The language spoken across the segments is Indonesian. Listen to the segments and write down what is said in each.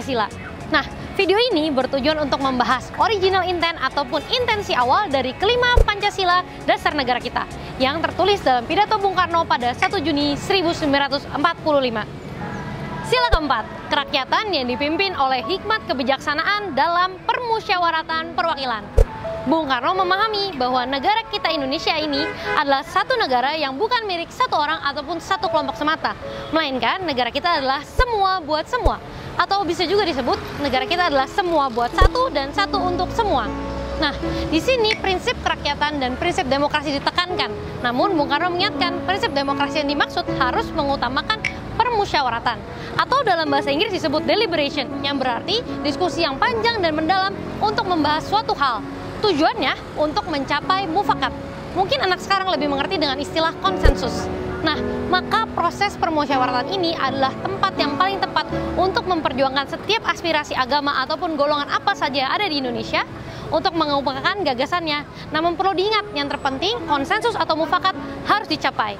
Pancasila. Nah, video ini bertujuan untuk membahas original intent ataupun intensi awal dari kelima Pancasila dasar negara kita yang tertulis dalam pidato Bung Karno pada 1 Juni 1945. Sila keempat, kerakyatan yang dipimpin oleh hikmat kebijaksanaan dalam permusyawaratan perwakilan. Bung Karno memahami bahwa negara kita Indonesia ini adalah satu negara yang bukan milik satu orang ataupun satu kelompok semata, melainkan negara kita adalah semua buat semua. Atau bisa juga disebut negara kita adalah semua buat satu dan satu untuk semua. Nah, di sini prinsip kerakyatan dan prinsip demokrasi ditekankan. Namun Bung Karno mengingatkan prinsip demokrasi yang dimaksud harus mengutamakan permusyawaratan, atau dalam bahasa Inggris disebut deliberation, yang berarti diskusi yang panjang dan mendalam untuk membahas suatu hal. Tujuannya untuk mencapai mufakat. Mungkin anak sekarang lebih mengerti dengan istilah konsensus. Nah, maka proses permusyawaratan ini adalah tempat yang paling tepat untuk memperjuangkan setiap aspirasi agama ataupun golongan apa saja yang ada di Indonesia untuk mengemukakan gagasannya. Namun perlu diingat, yang terpenting konsensus atau mufakat harus dicapai.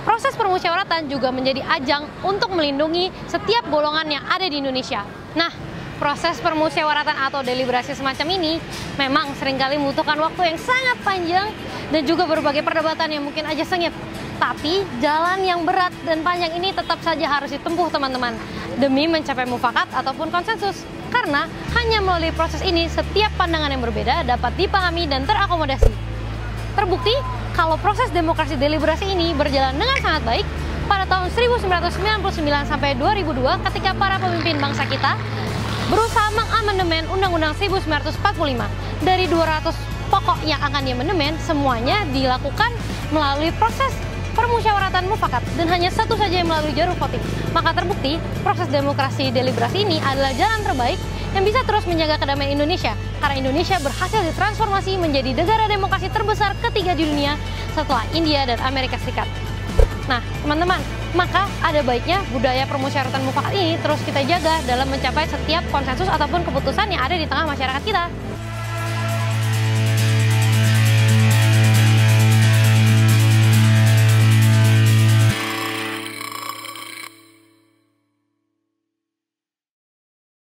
Proses permusyawaratan juga menjadi ajang untuk melindungi setiap golongan yang ada di Indonesia. Nah, proses permusyawaratan atau deliberasi semacam ini memang seringkali membutuhkan waktu yang sangat panjang dan juga berbagai perdebatan yang mungkin aja sengit. Tapi jalan yang berat dan panjang ini tetap saja harus ditempuh teman-teman demi mencapai mufakat ataupun konsensus. Karena hanya melalui proses ini setiap pandangan yang berbeda dapat dipahami dan terakomodasi. Terbukti kalau proses demokrasi deliberasi ini berjalan dengan sangat baik pada tahun 1999 sampai 2002 ketika para pemimpin bangsa kita berusaha mengamandemen Undang-Undang 1945. Dari 200 pokok yang akan diamandemen, semuanya dilakukan melalui proses permusyawaratan mufakat dan hanya satu saja yang melalui jalur voting. Maka terbukti proses demokrasi deliberasi ini adalah jalan terbaik yang bisa terus menjaga kedamaian Indonesia, karena Indonesia berhasil ditransformasi menjadi negara demokrasi terbesar ketiga di dunia setelah India dan Amerika Serikat. Nah, teman-teman, maka ada baiknya budaya permusyawaratan mufakat ini terus kita jaga dalam mencapai setiap konsensus ataupun keputusan yang ada di tengah masyarakat kita.